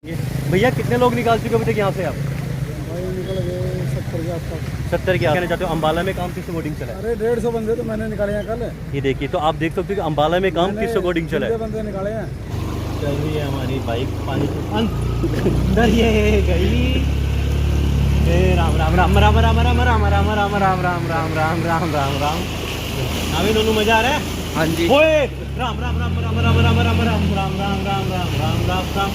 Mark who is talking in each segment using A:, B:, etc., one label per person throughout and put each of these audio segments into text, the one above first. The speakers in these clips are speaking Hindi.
A: भैया कितने लोग निकाल चुके अभी तक यहाँ से आप?
B: भाई निकल गए 70 के आसपास।
A: 70 के कहना चाहते हो। अम्बाला में काम किस बोर्डिंग चला है?
B: अरे 150 बंदे तो मैंने निकाले हैं कल।
A: ये देखिए, तो आप देख सकते हो कि अम्बाला में काम किस बोर्डिंग चला है।
B: बंदे निकाले हैं।
A: चल रही है हमारी बाइक पानी के अंदर ये गई। राम राम राम राम राम राम राम राम राम राम राम राम राम राम राम राम राम। अभी दोनों मजा आ रहा है।
B: हाँ जी।
A: ओए Ram Ram Ram Ram Ram Ram Ram Ram Ram Ram Ram Ram Ram Ram Ram.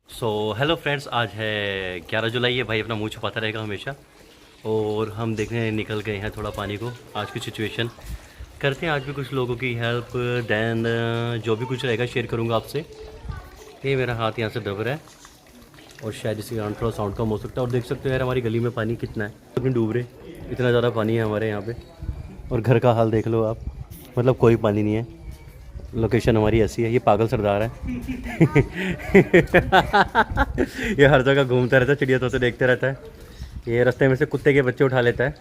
A: So hello friends, आज है 11 जुलाई। है भाई अपना मुंह छुपाता रहेगा हमेशा। और हम देखने निकल गए हैं थोड़ा पानी को। आज की सिचुएशन करते हैं, आज भी कुछ लोगों की हेल्प। दैन जो भी कुछ रहेगा शेयर करूंगा आपसे। ये मेरा हाथ यहाँ से दब रहा है और शायद इसके कारण थोड़ा साउंड कम हो सकता है। और देख सकते हो यार हमारी गली में पानी कितना है, अपनी डूब रहे, इतना ज़्यादा पानी है हमारे यहाँ पे। और घर का हाल देख लो आप, मतलब कोई पानी नहीं है। लोकेशन हमारी ऐसी है। ये पागल सरदार है ये हर जगह घूमता रहता है, चिड़िया तोते देखते रहता है। ये रास्ते में से कुत्ते के बच्चे उठा लेता है।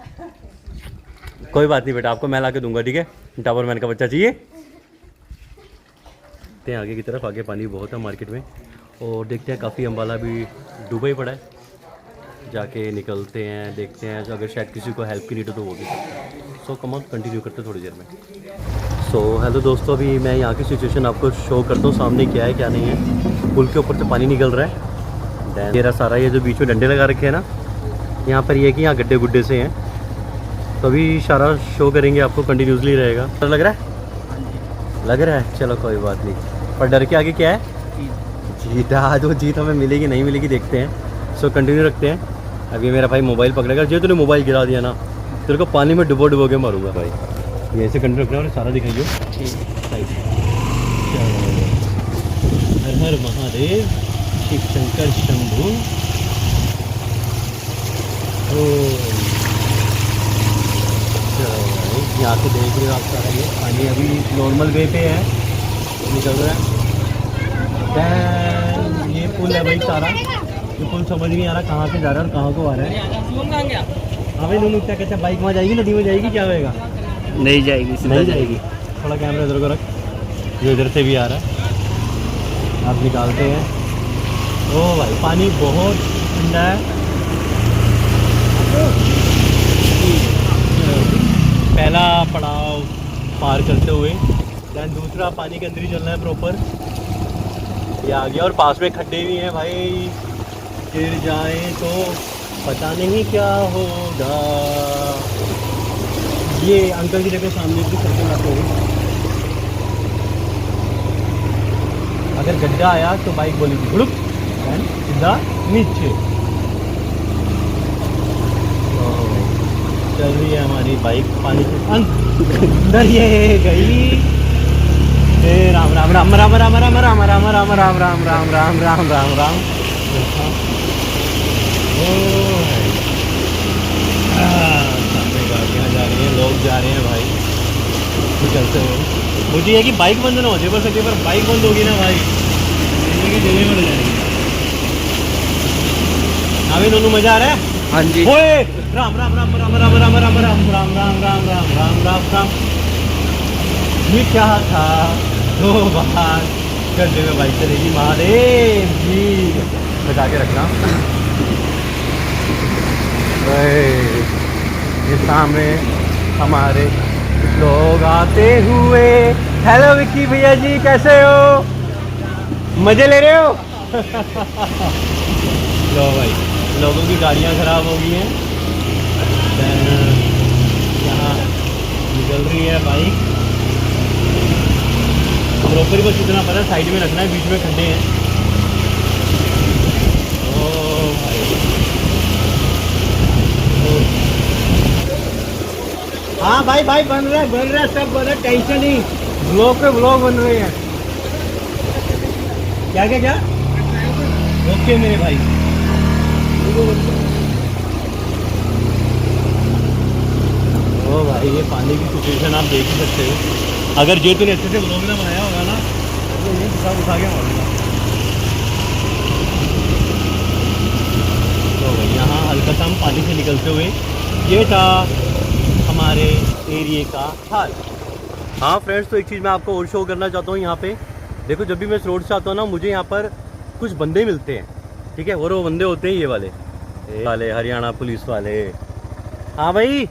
A: कोई बात नहीं बेटा, आपको मैं ला के दूंगा, ठीक है। टावर मैन का बच्चा चाहिए। देखते हैं आगे की तरफ, आगे पानी बहुत है मार्केट में। और देखते हैं, काफ़ी अम्बाला भी डूबा ही पड़ा है। जाके निकलते हैं, देखते हैं। अगर शायद किसी को हेल्प की नीड हो तो वो भी करते हैं। सो कम ऑन, कंटिन्यू करते हैं थोड़ी देर में। सो हेलो दोस्तों, अभी मैं यहाँ की सिचुएशन आपको शो करता हूँ। सामने क्या है क्या नहीं है। पुल के ऊपर से पानी निकल रहा है। मेरा सारा ये जो बीच में डंडे लगा रखे हैं ना, यहाँ पर ये कि यहाँ गड्ढे गुड्ढे से हैं। तो अभी सारा शो करेंगे आपको, कंटिन्यूसली रहेगा। डर लग रहा है? लग रहा है, चलो कोई बात नहीं। पर डर के आगे क्या है? जीत। आज वो जीत हमें मिलेगी नहीं मिलेगी, देखते हैं। सो कंटिन्यू रखते हैं। अभी मेरा भाई मोबाइल पकड़ेगा। जो तूने मोबाइल गिरा दिया ना, तेरे को पानी में डुबो डुबो के मारूंगा भाई। ये ऐसे कंटिन्यू रखना और सारा दिखाइए। हर हर महादेव, शिव शंकर शंभू। यहाँ से देख रहे हो आप सारा ये पानी अभी नॉर्मल वे पे है, निकल रहा है। ये पुल है भाई सारा। ये पुल समझ नहीं आ रहा कहाँ से जा रहा है और कहाँ को आ रहा है। हाँ भाई दोनों क्या कहते हैं, बाइक वहाँ जाएगी, नदी में जाएगी, क्या होएगा?
B: नहीं जाएगी,
A: नहीं जाएगी। थोड़ा कैमरा इधर को रख, जो इधर से भी आ रहा है। आप निकालते हैं। ओ भाई पानी बहुत ठंडा है। पहला पड़ाव पार करते हुए, दैन दूसरा पानी के अंदर ही चलना है प्रॉपर। ये आ गया और पास में खड्डे भी हैं भाई। गिर जाए तो पता नहीं क्या होगा। ये अंकल जी देखो सामने भी सर्कल आते हुए। अगर गड्ढा आया तो बाइक बोलेगी घुड़ुक, सीधा नीचे। चल रही है हमारी बाइक पानी के अंदर ये गई। राम राम राम राम राम राम राम राम राम राम राम राम राम राम राम राम। सामने गाड़ियाँ जा रही हैं, लोग जा रहे हैं भाई निकलते हुए। मुझे ये कि बाइक बंद ना हो जाए, बस पर बाइक बंद होगी ना भाई, जगह में जाएगी। अभी दोनों मजा आ रहा है।
B: हाँ जी।
A: ओए राम राम राम राम राम राम राम राम राम राम राम राम राम राम राम। ये क्या था? 2 बार गड्ढे में बाइक चलेगी। महादेव जी बचा के रखना। ये सामने हमारे लोग आते हुए। हेलो विक्की भैया जी, कैसे हो? मजे ले रहे हो? लो भाई, लोगों की गाड़ियाँ ख़राब हो गई हैं। यहाँ निकल रही है बाइक। प्रॉपर बस इतना पता, साइड में रखना है, बीच में खड्डे हैं। ओ भाई, हाँ भाई भाई बन रहा है सब बन रहा है, टेंशन नहीं। ब्लॉग पे ब्लॉग बन रहे हैं। क्या क्या क्या? ओके मेरे भाई। ओ भाई, ये पानी की सिचुएशन आप देख ही सकते हो। अगर जे तूने अच्छे से ब्लॉग ना बनाया होगा ना, तो ये सब उठा के मारूंगा। तो भाई यहाँ हल्का सा हम पानी से निकलते हुए, ये था हमारे एरिया का हाल। हाँ फ्रेंड्स, तो एक चीज़ मैं आपको और शो करना चाहता हूँ यहाँ पे। देखो जब भी मैं इस रोड से आता हूँ ना, मुझे यहाँ पर कुछ बंदे मिलते हैं, ठीक है, और वो बंदे होते हैं ये वाले हरियाणा पुलिस वाले। हाँ भाई,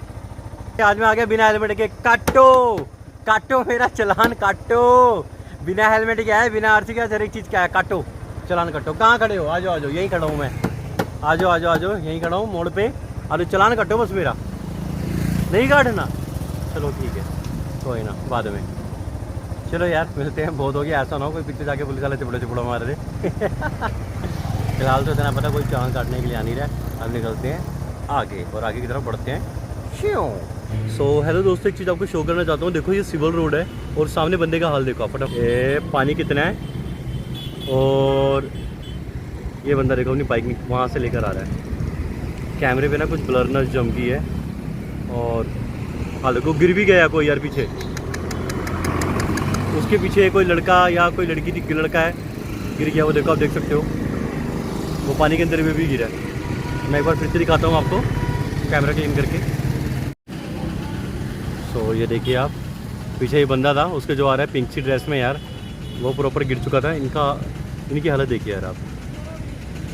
A: आज मैं आ गया बिना हेलमेट के। काटो मेरा चालान काटो। बिना हेलमेट क्या है, बिना आरसी का हर एक चीज़ क्या है, काटो चालान काटो। कहाँ खड़े हो? आ जाओ यहीं खड़ा हूँ मैं। आ जाओ यहीं खड़ा हूँ मोड़ पे। अरे चालान काटो बस मेरा, नहीं काटना? चलो ठीक है, कोई ना, बाद में। चलो यार मिलते हैं, बहुत हो गया, ऐसा ना हो कोई पीछे जाके पुलिस वाले चिपड़ा मार दे। फिलहाल तो इतना पता कोई चालान काटने के लिए आ नहीं रहा। अब निकलते हैं आगे और आगे की तरफ बढ़ते हैं। सो हेलो दोस्तों, एक चीज़ आपको शो करना चाहता हूँ। देखो ये सिविल रोड है और सामने बंदे का हाल देखो आप फटाफट। ये पानी कितना है और ये बंदा देखो अपनी बाइक वहाँ से लेकर आ रहा है। कैमरे पे ना कुछ ब्लरनेस जम गई है और हाल देखो गिर भी गया कोई यार पीछे। उसके पीछे कोई लड़का या कोई लड़का है, गिर गया वो, देखो आप देख सकते हो, वो पानी के अंदर में भी गिरा है। मैं एक बार फिर से दिखाता हूँ आपको कैमरा क्लीन करके। तो ये देखिए आप, पीछे ये बंदा था, उसके जो आ रहा है पिंक सी ड्रेस में यार, वो प्रॉपर गिर चुका था। इनकी हालत देखिए यार आप,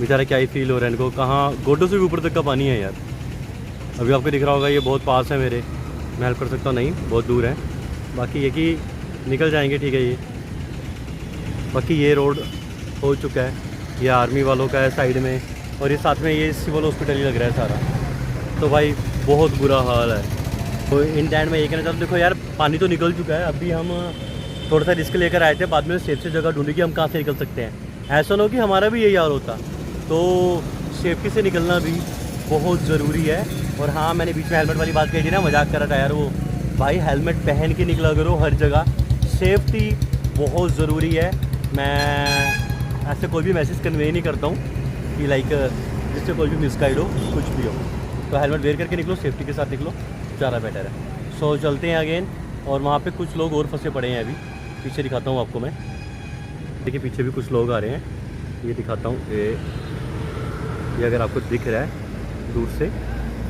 A: बेचारा क्या ही फील हो रहा है इनको। कहाँ गोडों से भी ऊपर तक का पानी है यार। अभी आपको दिख रहा होगा ये बहुत पास है मेरे, मैं हेल्प कर सकता हूँ, नहीं बहुत दूर है। बाकी ये कि निकल जाएंगे, ठीक है। ये बाकी ये रोड हो चुका है, ये आर्मी वालों का है साइड में, और ये साथ में ये सिविल हॉस्पिटल ही लग रहा है सारा। तो भाई बहुत बुरा हाल है। तो इन टाइम में ये कहना चाहता हूँ, देखो यार पानी तो निकल चुका है, अभी हम थोड़ा सा रिस्क लेकर आए थे, बाद में सेफ से जगह ढूंढी कि हम कहाँ से निकल सकते हैं। ऐसा ना हो कि हमारा भी यही हाल होता। तो सेफ्टी से निकलना भी बहुत ज़रूरी है। और हाँ, मैंने बीच में हेलमेट वाली बात कही थी ना, मजाक कर रहा था यार वो। भाई हेलमेट पहन के निकला करो हर जगह, सेफ्टी बहुत ज़रूरी है। मैं ऐसे कोई भी मैसेज कन्वे नहीं करता हूँ कि लाइक जिससे कोई भी मिसगाइड हो, कुछ भी हो। तो हेलमेट वेयर करके निकलो, सेफ्टी के साथ निकलो, ज़्यादा बेटर है। सो चलते हैं अगेन, और वहाँ पे कुछ लोग और फंसे पड़े हैं। अभी पीछे दिखाता हूँ आपको मैं, देखिए पीछे भी कुछ लोग आ रहे हैं, ये दिखाता हूँ। ये अगर आपको दिख रहा है दूर से,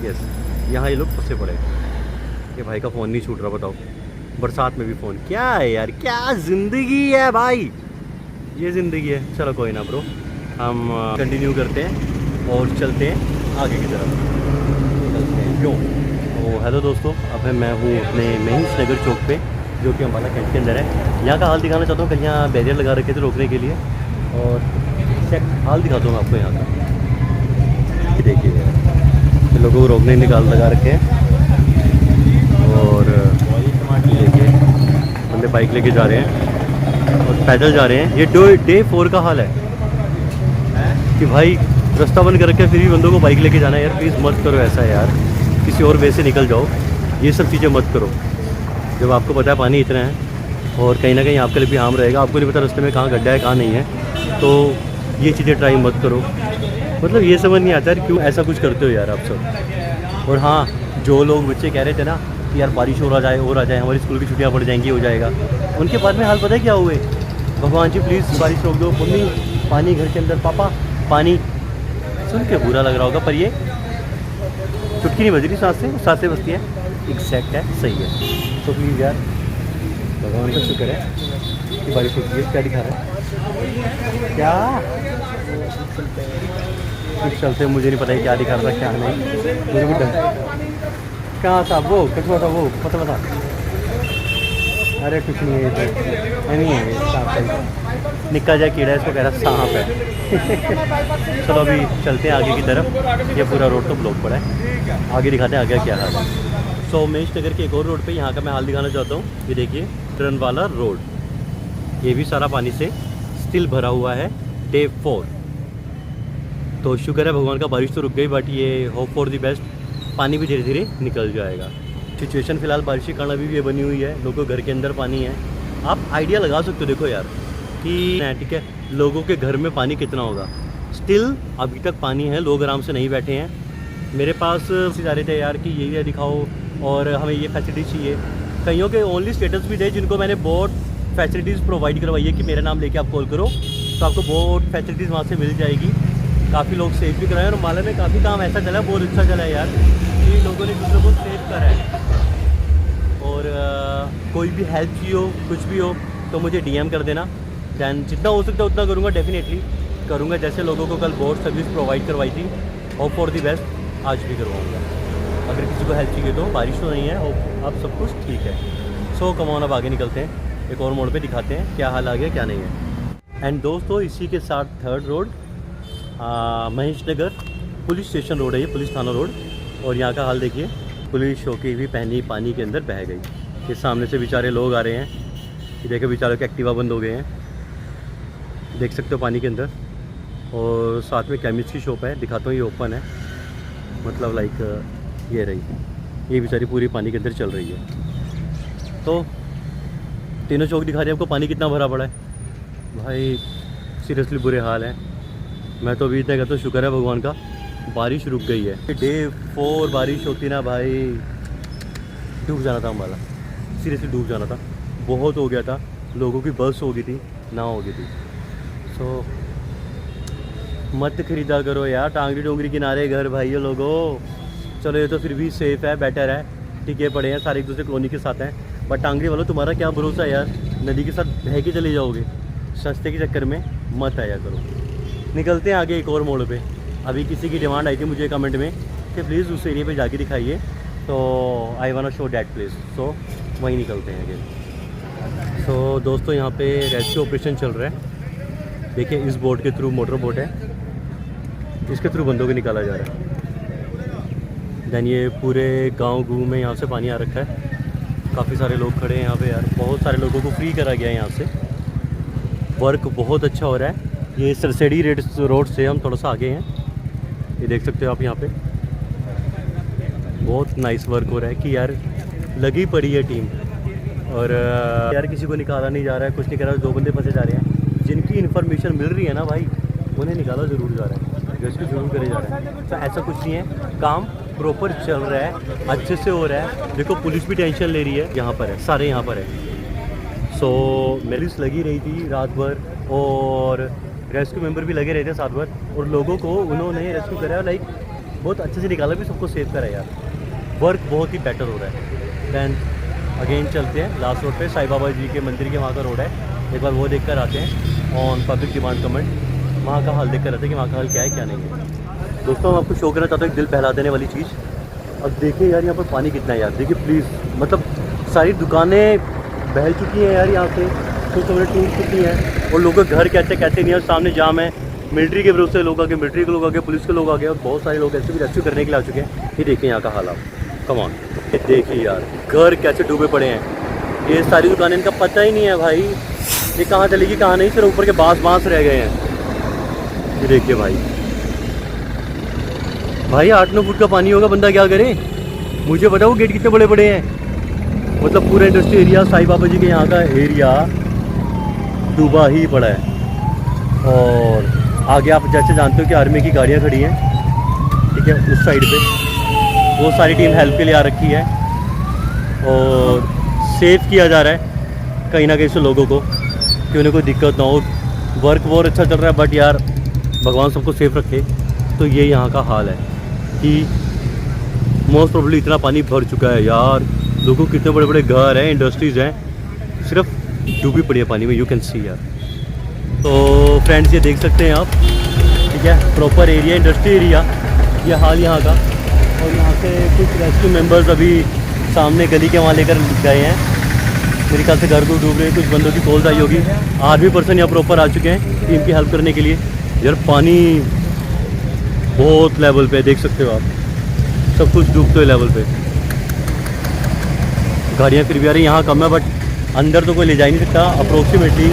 A: यस, यहाँ ये लोग फंसे पड़े हैं। ये भाई का फ़ोन नहीं छूट रहा, बताओ, बरसात में भी फ़ोन। क्या है यार, क्या ज़िंदगी है भाई, ये ज़िंदगी है। चलो कोई ना ब्रो, हम कंटिन्यू करते हैं और चलते हैं आगे की तरफ, चलते हैं। क्यों? तो हेलो दोस्तों, अब मैं हूँ अपने महेश नगर चौक पे, जो कि अम्बाला कैंट के अंदर है। यहाँ का हाल दिखाना चाहता हूँ। कहीं यहाँ बैरियर लगा रखे थे रोकने के लिए, और चेक हाल दिखाता हूँ मैं आपको यहाँ का। देखिए लोगों को रोकने निकाल लगा रखे हैं, और देखिए बंदे बाइक लेके जा रहे हैं और पैदल जा रहे हैं। ये डे 4 का हाल है कि भाई रास्ता बंद कर रखे फिर भी बंदों को बाइक लेके जाना है। यार प्लीज़ मत करो ऐसा यार, किसी और वे से निकल जाओ, ये सब चीज़ें मत करो। जब आपको पता है पानी इतना है और कहीं ना कहीं आपके लिए भी हार्म रहेगा, आपको नहीं पता रास्ते में कहाँ गड्ढा है कहाँ नहीं है, तो ये चीज़ें ट्राई मत करो। मतलब ये समझ नहीं आता यार क्यों ऐसा कुछ करते हो यार आप सब। और हाँ, जो लोग बच्चे कह रहे थे ना कि यार बारिश हो जाए, हमारी स्कूल की छुट्टियाँ पड़ जाएंगी, हो जाएगा, उनके बाद में हाल पता है क्या हुए? भगवान जी प्लीज़ बारिश रोक दो, मम्मी पानी घर के अंदर, पापा पानी। सुन के बुरा लग रहा होगा, पर ये चुटकी नहीं बज रही, सांसें बजती है, एग्जैक्ट है, सही है। तो प्लीज़ यार भगवान का शुक्र है कि बारिश होती है। क्या दिखा रहा है, क्या कुछ चलते, मुझे नहीं पता है क्या दिखा रहा था क्या नहीं, मुझे भी डर। कहाँ था वो कछुआ था, वो पता अरे कुछ नहीं है, तो नहीं है, सांप निकल जाए कीड़ा, इसको कह रहा सांप है। चलो अभी चलते हैं आगे की तरफ। ये पूरा रोड तो ब्लॉक पड़ा है, आगे दिखाते हैं आगे क्या हाल है। सो महेश नगर के एक और रोड पे यहाँ का मैं हाल दिखाना चाहता हूँ। ये देखिए ट्रन वाला रोड, ये भी सारा पानी से स्टिल भरा हुआ है। डे 4, तो शुक्र है भगवान का बारिश तो रुक गई, बट ये होप फॉर द बेस्ट, पानी भी धीरे धीरे निकल जाएगा। सिचुएशन फ़िलहाल बारिश के कारण अभी भी ये बनी हुई है, लोगों के घर के अंदर पानी है। आप आइडिया लगा सकते हो, देखो यार कि ठीक है लोगों के घर में पानी कितना होगा। स्टिल अभी तक पानी है, लोग आराम से नहीं बैठे हैं। मेरे पास जा रहे थे यार कि ये एरिया दिखाओ और हमें ये फैसिलिटी चाहिए। कईयों के ओनली स्टेटस भी थे जिनको मैंने बहुत फैसिलिटीज़ प्रोवाइड करवाई है कि मेरा नाम लेके आप कॉल करो तो आपको बहुत फैसिलिटीज़ वहाँ से मिल जाएगी। काफ़ी लोग सेव भी कराए और माला में काफ़ी काम ऐसा चला, बहुत अच्छा चला है यार कि लोगों ने दूसरों को सेव करा है। और कोई भी हेल्प चाहिए हो, कुछ भी हो तो मुझे DM कर देना, दैन जितना हो सकता है उतना करूँगा, डेफिनेटली करूँगा। जैसे लोगों को कल बोट सर्विस प्रोवाइड करवाई थी, होप फॉर दी बेस्ट आज भी करवाऊँगा। अगर किसी को हेल्प चाहिए तो, बारिश तो नहीं है, होप अब सब कुछ ठीक है। सो कम ऑन, अब आगे निकलते हैं, एक और मोड़ पे दिखाते हैं क्या हाल आ गया क्या नहीं है। एंड दोस्तों इसी के साथ थर्ड रोड महेश नगर पुलिस स्टेशन रोड है, ये पुलिस थाना रोड। और यहाँ का हाल देखिए, पुलिस चौकी भी पानी के अंदर बह गई। ये सामने से बेचारे लोग आ रहे हैं, ये देखो बेचारों के एक्टिवा बंद हो गए हैं, देख सकते हो पानी के अंदर। और साथ में केमिस्ट की शॉप है, दिखाता हूँ, ये ओपन है, मतलब लाइक ये रही, ये बेचारी पूरी पानी के अंदर चल रही है। तो तीनों चौक दिखा रहे हैं आपको, पानी कितना भरा पड़ा है भाई, सीरियसली बुरे हाल है। मैं तो अभी इतना कहता हूँ शुक्र है भगवान का बारिश रुक गई है। डे 4 बारिश होती ना भाई, डूब जाना था अम्बाला, सीरियसली डूब जाना था, बहुत हो गया था, लोगों की बस हो गई थी, ना हो गई थी। सो मत खरीदा करो यार टांगरी डोंगरी किनारे घर भाइयों लोगों। चलो ये तो फिर भी सेफ़ है, बेटर है, टिके पड़े हैं, सारे एक दूसरे कॉलोनी के साथ हैं। बट टांगरी वालों तुम्हारा क्या भरोसा है यार, नदी के साथ बह के चले जाओगे, सस्ते के चक्कर में मत आया करो। निकलते हैं आगे एक और मोड़ पे। अभी किसी की डिमांड आई थी मुझे कमेंट में कि प्लीज़ उस एरिया पे जाके दिखाइए, तो I want to show that place, so वहीं निकलते हैं आगे। सो दोस्तों यहाँ पे रेस्क्यू ऑपरेशन चल रहा है, देखिए इस बोट के थ्रू, मोटर बोट है, इसके थ्रू बंदों को निकाला जा रहा है। दैन ये पूरे गांव में यहाँ से पानी आ रखा है, काफ़ी सारे लोग खड़े हैं यहाँ पे यार, बहुत सारे लोगों को फ्री करा गया है यहाँ से, वर्क बहुत अच्छा हो रहा है। ये सरसेडी रोड से हम थोड़ा सा आगे हैं, ये देख सकते हो आप, यहाँ पे बहुत नाइस वर्क हो रहा है कि यार लगी पड़ी है टीम। और यार किसी को निकाला नहीं जा रहा है, कुछ नहीं कर रहा, 2 बंदे फंसे जा रहे हैं, जिनकी इन्फॉर्मेशन मिल रही है ना भाई, उन्हें निकाला ज़रूर जा रहा है, रेस्क्यू जरूर करे जा रहा है। तो ऐसा कुछ नहीं है, काम प्रॉपर चल रहा है, अच्छे से हो रहा है। देखो पुलिस भी टेंशन ले रही है, यहाँ पर है, सारे यहाँ पर है। सो मेरी लगी रही थी रात भर, और रेस्क्यू मेंबर भी लगे रहे थे साथ भर, और लोगों को उन्होंने रेस्क्यू कराया, लाइक बहुत अच्छे से निकाला भी, सबको सेव करा यार, वर्क बहुत ही बेटर हो रहा है। दैन अगेन चलते हैं लास्ट रोड पे, साईं बाबा जी के मंदिर के वहाँ का रोड है, एक बार वो देख कर आते हैं। ऑन पब्लिक डिमांड कमेंट, वहाँ का हाल देख कर आते हैं कि वहाँ का हाल क्या है क्या नहीं है। दोस्तों मैं आपको शो करना चाहता हूँ एक दिल बहला देने वाली चीज़। अब देखिए यार यहाँ पर पानी कितना है यार, देखिए प्लीज़, मतलब सारी दुकानें बह चुकी हैं यार यहाँ से, कुछ तो टूट चुकी हैं, और लोगों के घर कैसे कैसे नहीं है, सामने जाम है, मिलिट्री के भरोसे लोग आगे, मिलिट्री के लोग आगे, पुलिस के लोग आगे, और बहुत सारे लोग ऐसे भी रेस्क्यू करने के लिए आ चुके हैं। ये देखिए यहाँ का हाल आप, कम ऑन, ये देखिए यार घर कैसे डूबे पड़े हैं, ये सारी दुकानें, इनका पता ही नहीं है भाई ये कहाँ चलेगी कहाँ नहीं, सिर्फ ऊपर के बांस रह गए हैं। ये देखिए भाई 8-9 फुट का पानी होगा, बंदा क्या करे, मुझे पता वो गेट कितने बड़े बड़े हैं, मतलब पूरा इंडस्ट्री एरिया, साईं बाबा जी के यहाँ का एरिया डूबा ही पड़ा है। और आगे आप जैसे जानते हो कि आर्मी की गाड़ियाँ खड़ी हैं, ठीक है, उस साइड पे वो सारी टीम हेल्प के लिए आ रखी है, और सेव किया जा रहा है कहीं ना कहीं से लोगों को, कि उन्हें कोई दिक्कत ना हो। वर्क बहुत अच्छा चल रहा है, बट यार भगवान सबको सेफ रखे। तो ये यहाँ का हाल है कि मोस्ट प्रोबेबली इतना पानी भर चुका है यार, लोगों के कितने बड़े बड़े घर हैं, इंडस्ट्रीज़ हैं, सिर्फ डूबी पड़ी है पानी में, यू कैन सी यार। तो फ्रेंड्स ये देख सकते हैं आप, ठीक है, प्रॉपर एरिया, इंडस्ट्री एरिया, ये हाल यहाँ का। और यहाँ से कुछ रेस्क्यू मेंबर्स अभी सामने गली के वहाँ लेकर गए हैं, मेरे ख्याल से घर को डूब रहे हैं, कुछ बंदों की कॉल्स आई होगी, आर्मी पर्सन यहाँ प्रॉपर आ चुके हैं टीम की हेल्प करने के लिए। यार पानी बहुत लेवल पे देख सकते हो आप, सब कुछ डूबते हुए लेवल पे, गाड़ियाँ फिर भी आ रही, यहाँ कम है, बट अंदर तो कोई ले जा ही नहीं सकता। अप्रोक्सीमेटली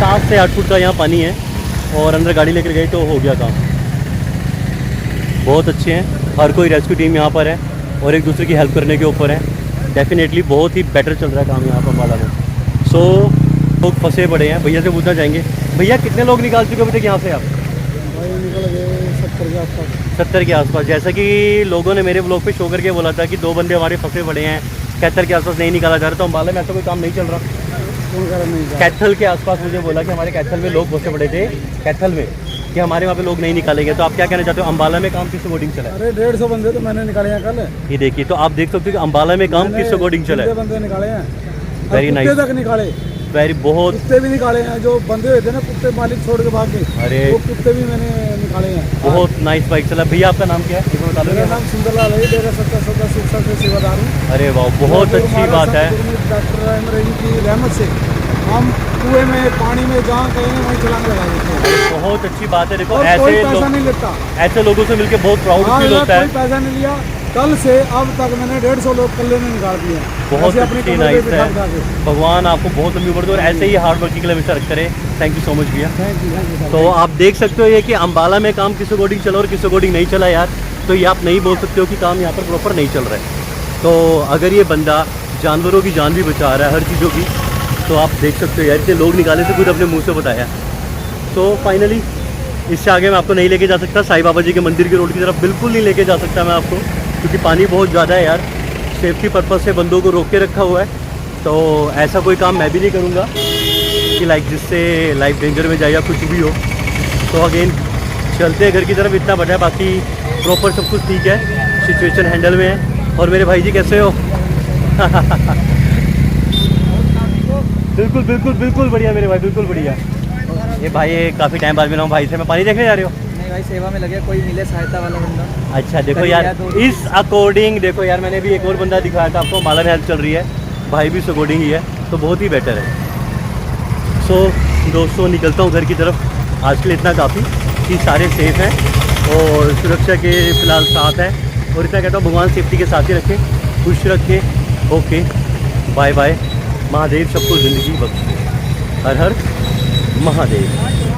A: 7 से 8 फुट का यहाँ पानी है, और अंदर गाड़ी लेकर गई तो हो गया काम। बहुत अच्छे हैं, हर कोई रेस्क्यू टीम यहाँ पर है, और एक दूसरे की हेल्प करने के ऊपर है। डेफिनेटली बहुत ही बेटर चल रहा है काम यहाँ पर अम्बाला में। सो लोग फंसे पड़े हैं, भैया से पूछना चाहेंगे, भैया कितने लोग निकाल चुके अभी तक यहाँ से आप?
B: भाई निकल गए 70 के आसपास।
A: 70 के आसपास। जैसा कि लोगों ने मेरे ब्लॉग पे शो करके बोला था कि 2 बंदे हमारे फंसे पड़े हैं, कैथल के आसपास नहीं निकाला जा रहा, तो अम्बाला में ऐसा कोई काम नहीं चल रहा। कैथल के आसपास मुझे बोला कि हमारे कैथल में लोग फंसे पड़े थे, कैथल में, कि हमारे वहाँ पे लोग नहीं निकाले गए। तो आप क्या कहना चाहते हो, अम्बाला में काम किस अकॉर्डिंग चला है?
B: अरे 150 बंदे तो मैंने निकाले हैं कल।
A: ये देखिए, तो आप देख सकते हो कि अम्बाला में काम किस अकॉर्डिंग चला है।
B: बंदे निकाले हैं,
A: वेरी नाइस।
B: तक निकाले,
A: वेरी बहुत।
B: कुत्ते भी निकाले हैं, जो बंधे हुए थे ना कुत्ते, मालिक छोड़ के भाग गए,
A: अरे
B: वो कुत्ते भी मैंने निकाले हैं।
A: बहुत नाइस बाइक चला। भैया आपका नाम क्या है, एक बार बता
B: मेरा
A: दोगे?
B: नाम सुंदरलाल है, डेरा सत्ता सदा शिक्षा से सेवादार हूँ।
A: अरे वाह, बहुत अच्छी बात है।
B: डॉक्टर रहम रहीम की रहमत से हम कुएं में, पानी में जहाँ कहेंगे वहीं छलांग लगा देते हैं।
A: बहुत अच्छी बात है। देखो
B: और
A: ऐसे
B: कोई पैसा
A: लोग,
B: नहीं लेता।
A: ऐसे लोगों से मिलके बहुत प्राउड
B: हाँ,
A: फील होता
B: कोई
A: है।
B: पैसा नहीं लिया। कल से अब तक मैंने 150 लोग कल्ले में निकाल दिए हैं।
A: बहुत
B: ऐसे अपने
A: अच्छी
B: कमरे पे
A: नाइस
B: बिठा
A: है।
B: बिठा के।
A: भगवान आपको बहुत लंबी उम्र दे और ऐसे ही हार्ड वर्किंग के लिए हमेशा करे। थैंक यू सो मच भैया।
B: Thank you sir.
A: तो आप देख सकते हो ये कि अम्बाला में काम किस अकॉर्डिंग चला और किस अकॉर्डिंग नहीं चला यार। तो ये आप नहीं बोल सकते हो कि काम यहाँ पर प्रॉपर नहीं चल रहा है। तो अगर ये बंदा जानवरों की जान भी बचा रहा है, हर चीज़ों की, तो आप देख सकते हो यार, इतने लोग निकाले थे, खुद अपने मुंह से बताया। तो फाइनली इससे आगे मैं आपको नहीं लेके जा सकता। साईं बाबा जी के मंदिर की रोड की तरफ बिल्कुल नहीं लेके जा सकता मैं आपको, क्योंकि पानी बहुत ज़्यादा है यार। सेफ्टी पर्पज़ से बंदों को रोक के रखा हुआ है। तो ऐसा कोई काम मैं भी नहीं करूँगा कि लाइक जिससे लाइफ डेंजर में जाए या कुछ भी हो। तो अगेन चलते हैं घर की तरफ। इतना बचा है, बाकी प्रॉपर सब कुछ ठीक है, सिचुएशन हैंडल में है। और मेरे भाई जी कैसे हो? बिल्कुल बिल्कुल बिल्कुल बढ़िया मेरे भाई, बिल्कुल बढ़िया। ये भाई काफ़ी टाइम बाद मिला हूँ भाई से। मैं पानी देखने जा रहे हो?
B: नहीं भाई, सेवा में लगे, कोई मिले सहायता वाला बंदा।
A: अच्छा देखो यार, इस अकॉर्डिंग देखो यार, मैंने भी एक और बंदा दिखाया था आपको, माला में हेल्प चल रही है, भाई भी इस अकॉर्डिंग ही है, तो बहुत ही बेटर है। सो दोस्तों निकलता हूँ घर की तरफ। आज के लिए इतना काफ़ी कि सारे सेफ हैं और सुरक्षा के फिलहाल साथ हैं। और इतना कहता हूँ, भगवान सेफ्टी के साथ ही रखे, खुश रखे। Okay bye bye. महादेव सबको ज़िंदगी बख्शे। हर हर महादेव।